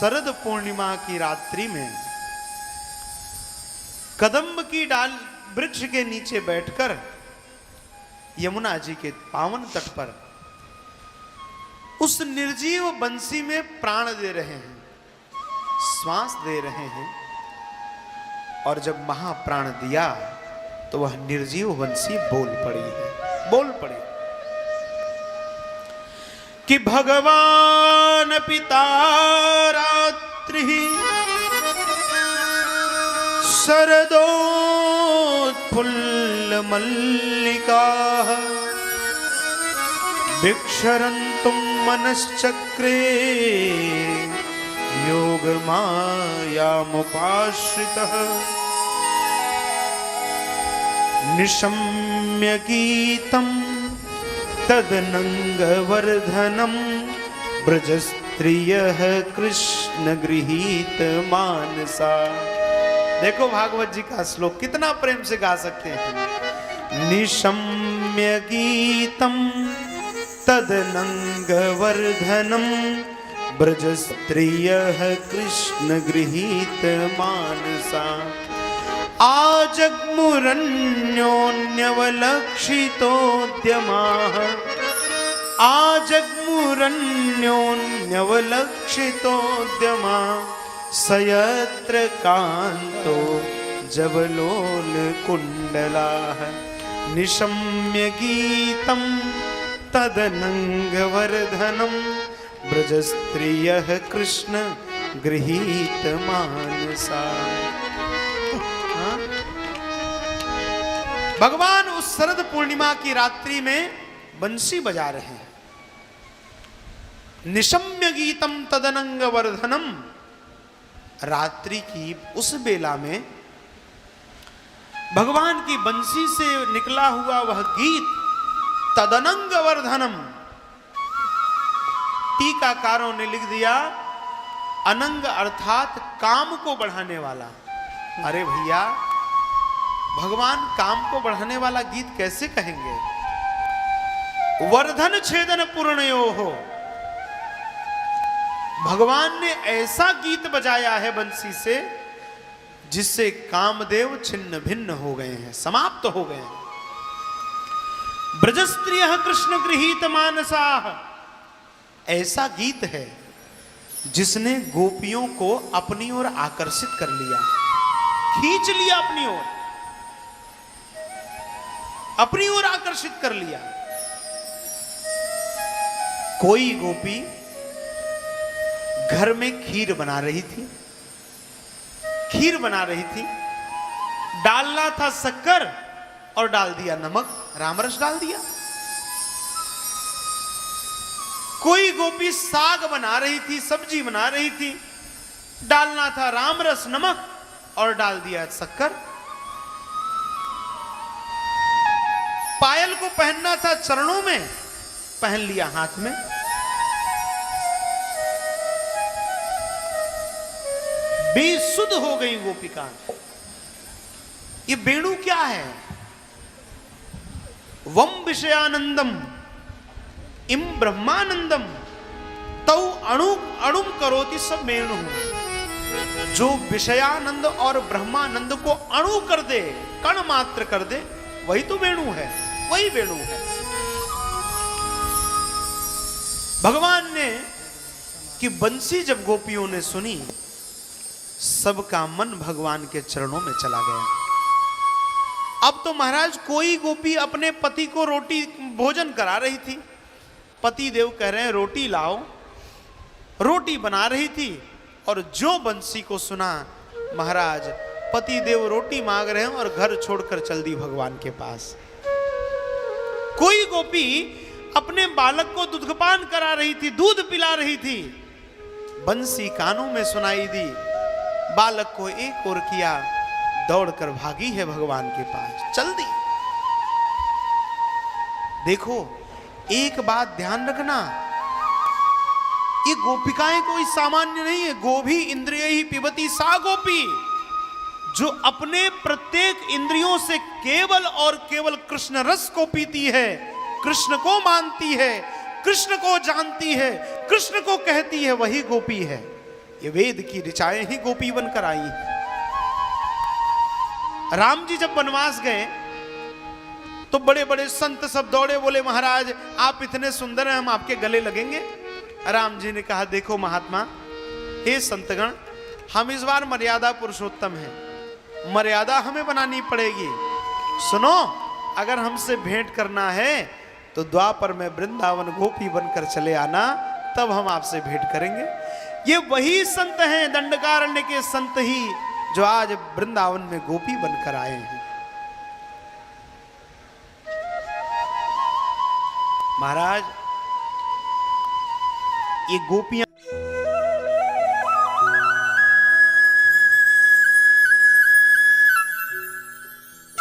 शरद पूर्णिमा की रात्रि में कदम्ब की डाल वृक्ष के नीचे बैठकर यमुना जी के पावन तट पर उस निर्जीव बंसी में प्राण दे रहे हैं, श्वास दे रहे हैं। और जब महाप्राण दिया तो वह निर्जीव बंसी बोल पड़ी है, बोल पड़ी कि भगवान पिता रात्रि शरदोत्फुल्ल मल्लिका भिक्षरन्तुं मनश्चक्रे योगमायामुपाश्रितः निशम्य गीतं तदनङ्गवर्धनं ब्रजस्त्रियः कृष्ण गृहीत मानसा। देखो भागवत जी का श्लोक कितना प्रेम से गा सकते हैं। निशम्य गीतं तदनङ्गवर्धनं ब्रजस्त्रियः कृष्ण गृहीत मानसा आजग्मुरन्योन्यवलक्षितोद्यमाः आजग्मुरन्योन्यवलक्षितोद्यमा सयत्र कान्तो जवलोलकुण्डलाः निशम्य गीतं तदनङ्गवर्धनं ब्रजस्त्रियः कृष्ण गृहीत मानसा। भगवान उस शरद पूर्णिमा की रात्रि में बंसी बजा रहे हैं। निशम्य गीतम तदनंग वर्धनम, रात्रि की उस बेला में भगवान की बंसी से निकला हुआ वह गीत तदनंग वर्धनम, टीकाकारों ने लिख दिया अनंग अर्थात काम को बढ़ाने वाला। अरे भैया, भगवान काम को बढ़ाने वाला गीत कैसे कहेंगे? वर्धन छेदन पूर्णयो हो, भगवान ने ऐसा गीत बजाया है बंसी से जिससे कामदेव छिन्न भिन्न हो गए हैं, समाप्त हो गए हैं। ब्रजस्त्रियः कृष्ण गृहीत मानसाः, ऐसा गीत है जिसने गोपियों को अपनी ओर आकर्षित कर लिया, खींच लिया अपनी ओर, अपनी ओर आकर्षित कर लिया। कोई गोपी घर में खीर बना रही थी, खीर बना रही थी, डालना था शक्कर और डाल दिया नमक, रामरस डाल दिया। कोई गोपी साग बना रही थी, सब्जी बना रही थी, डालना था रामरस नमक और डाल दिया शक्कर। पायल को पहनना था चरणों में, पहन लिया हाथ में। बेसुध हो गई गोपिका। ये वेणु क्या है? वम विषयानंदम इम ब्रह्मानंदम तौ अणु अणुम करोति सब वेणु। जो विषयानंद और ब्रह्मानंद को अणु कर दे, कण मात्र कर दे, वही तो वेणु है, वही वेणु है। भगवान ने कि बंसी जब गोपियों ने सुनी, सबका मन भगवान के चरणों में चला गया। अब तो महाराज कोई गोपी अपने पति को रोटी भोजन करा रही थी, पति देव कह रहे हैं रोटी लाओ, रोटी बना रही थी, और जो बंसी को सुना महाराज पति देव रोटी मांग रहे हैं और घर छोड़कर चल दी भगवान के पास। कोई गोपी अपने बालक को दुग्धपान करा रही थी, दूध पिला रही थी, बंसी कानों में सुनाई दी, बालक को एक ओर किया, दौड़कर भागी है भगवान के पास, चल दी। देखो, एक बात ध्यान रखना, ये गोपिकाएं कोई सामान्य नहीं है। गोभी इंद्रिय ही पिबती सा गोपी, जो अपने प्रत्येक इंद्रियों से केवल और केवल कृष्ण रस को पीती है, कृष्ण को मानती है, कृष्ण को जानती है, कृष्ण को कहती है, वही गोपी है। ये वेद की ऋचाएं ही गोपी बनकर आई हैं। राम जी जब वनवास गए तो बड़े बड़े संत सब दौड़े, बोले महाराज आप इतने सुंदर हैं, हम आपके गले लगेंगे। राम जी ने कहा देखो महात्मा, हे संतगण, हम इस बार मर्यादा पुरुषोत्तम हैं, मर्यादा हमें बनानी पड़ेगी। सुनो, अगर हमसे भेंट करना है तो द्वापर में वृंदावन गोपी बनकर चले आना, तब हम आपसे भेंट करेंगे। ये वही संत हैं, दंडकारण्य के संत ही, जो आज वृंदावन में गोपी बनकर आए हैं। महाराज, ये गोपियां